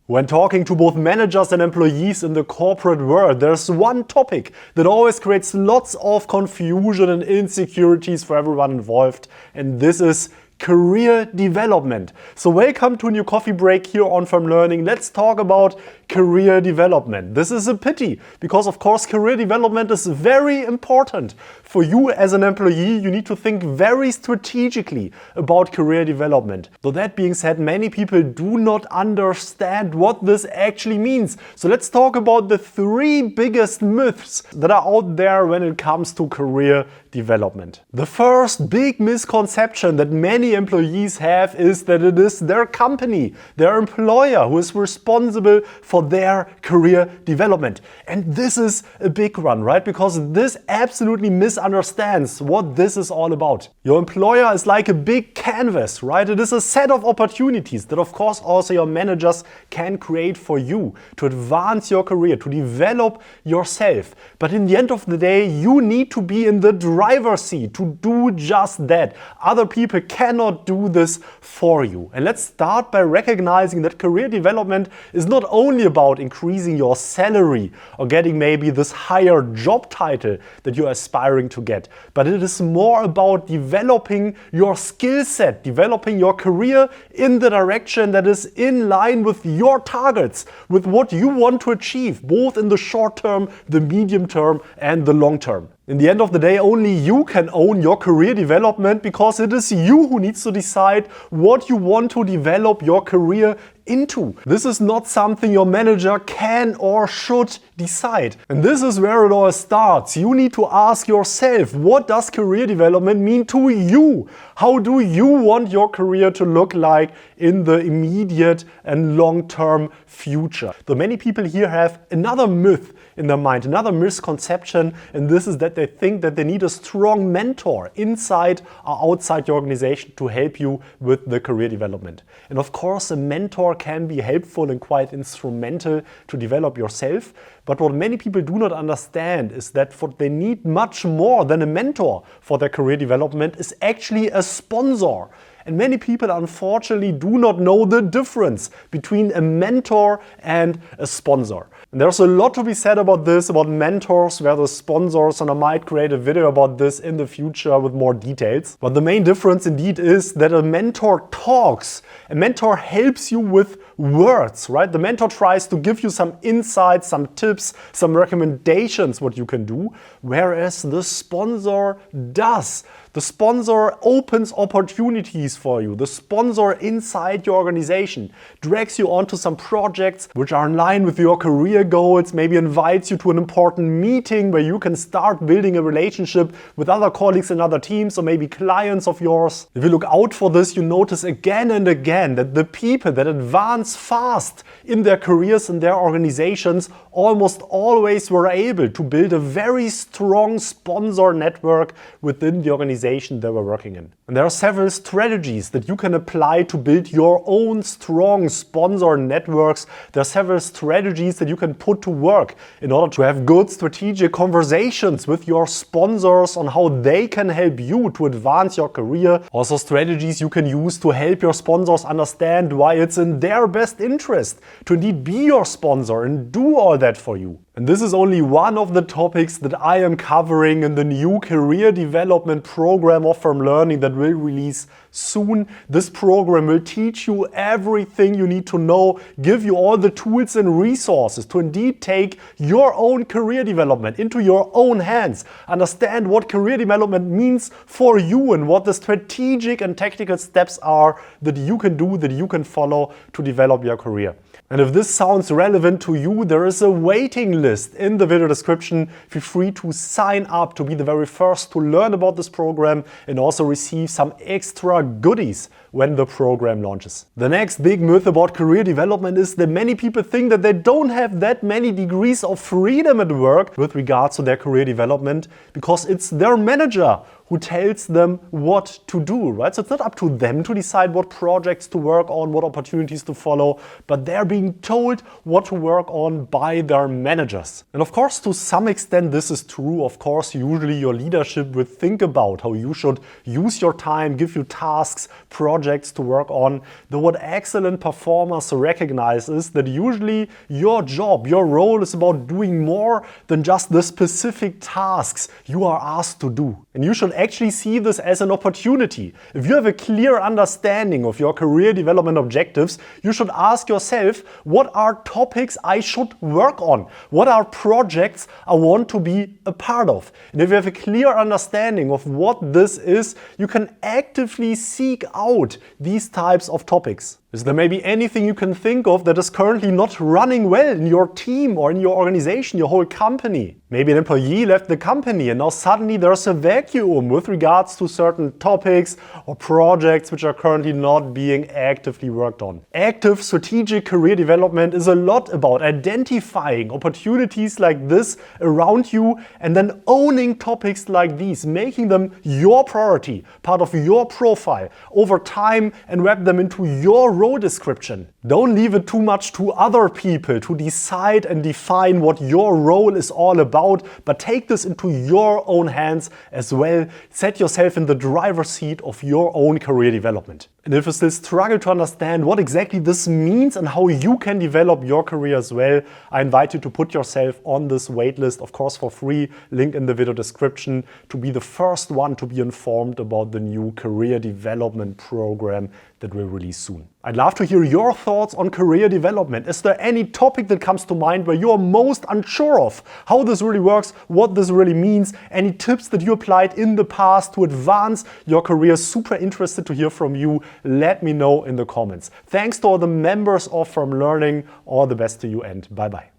When talking to both managers and employees in the corporate world, there's one topic that always creates lots of confusion and insecurities for everyone involved, and this is career development. So welcome to a new coffee break here on Firm Learning. Let's talk about career development. This is a pity because of course career development is very important. For you as an employee, you need to think very strategically about career development. So that being said, many people do not understand what this actually means. So let's talk about the three biggest myths that are out there when it comes to career development. The first big misconception that many employees have is that it is their company, their employer who is responsible for their career development. And this is a big one, right? Because this absolutely misunderstands what this is all about. Your employer is like a big canvas, right? It is a set of opportunities that of course also your managers can create for you to advance your career, to develop yourself. But in the end of the day, you need to be in the driver's seat to do just that. Other people cannot do this for you. And let's start by recognizing that career development is not only about increasing your salary or getting maybe this higher job title that you're aspiring to get, but it is more about developing your skill set, developing your career in the direction that is in line with your targets, with what you want to achieve, both in the short term, the medium term, and the long term. In the end of the day, only you can own your career development because it is you who needs to decide what you want to develop your career into. This is not something your manager can or should decide. And this is where it all starts. You need to ask yourself, what does career development mean to you? How do you want your career to look like in the immediate and long-term future? So many people here have another myth in their mind, another misconception, and this is that they think that they need a strong mentor inside or outside your organization to help you with the career development. And of course, a mentor can be helpful and quite instrumental to develop yourself. But what many people do not understand is that what they need much more than a mentor for their career development is actually a sponsor. And many people unfortunately do not know the difference between a mentor and a sponsor. And there's a lot to be said about this, about mentors versus sponsors, and I might create a video about this in the future with more details. But the main difference indeed is that a mentor talks. A mentor helps you with words, right? The mentor tries to give you some insights, some tips, some recommendations what you can do, whereas the sponsor does. The sponsor opens opportunities for you. The sponsor inside your organization drags you onto some projects which are in line with your career goals, maybe invites you to an important meeting where you can start building a relationship with other colleagues in other teams or maybe clients of yours. If you look out for this, you notice again and again that the people that advance fast in their careers and their organizations almost always were able to build a very strong sponsor network within the organization they were working in. And there are several strategies that you can apply to build your own strong sponsor networks. There are several strategies that you can put to work in order to have good strategic conversations with your sponsors on how they can help you to advance your career. Also strategies you can use to help your sponsors understand why it's in their best interest to indeed be your sponsor and do all that for you. And this is only one of the topics that I am covering in the new career development program of Firm Learning that will release soon. This program will teach you everything you need to know, give you all the tools and resources to indeed take your own career development into your own hands, understand what career development means for you and what the strategic and tactical steps are that you can do, that you can follow to develop your career. And if this sounds relevant to you, there is a waiting list in the video description. Feel free to sign up to be the very first to learn about this program and also receive some extra goodies when the program launches. The next big myth about career development is that many people think that they don't have that many degrees of freedom at work with regards to their career development because it's their manager who tells them what to do, right? So it's not up to them to decide what projects to work on, what opportunities to follow, but they're being told what to work on by their managers. And of course, to some extent, this is true. Of course, usually your leadership would think about how you should use your time, give you tasks, projects to work on. Though what excellent performers recognize is that usually your job, your role is about doing more than just the specific tasks you are asked to do. And you should actually see this as an opportunity. If you have a clear understanding of your career development objectives, you should ask yourself, what are topics I should work on? What are projects I want to be a part of? And if you have a clear understanding of what this is, you can actively seek out these types of topics. Is there maybe anything you can think of that is currently not running well in your team or in your organization, your whole company? Maybe an employee left the company and now suddenly there's a vacuum with regards to certain topics or projects which are currently not being actively worked on. Active strategic career development is a lot about identifying opportunities like this around you and then owning topics like these, making them your priority, part of your profile over time, and wrap them into your role description. Don't leave it too much to other people to decide and define what your role is all about, but take this into your own hands as well. Set yourself in the driver's seat of your own career development. And if you still struggle to understand what exactly this means and how you can develop your career as well, I invite you to put yourself on this waitlist, of course for free, link in the video description, to be the first one to be informed about the new career development program that will release soon. I'd love to hear your thoughts on career development. Is there any topic that comes to mind where you're most unsure of how this really works, what this really means, any tips that you applied in the past to advance your career? Super interested to hear from you. Let me know in the comments. Thanks to all the members of From Learning. All the best to you and bye-bye.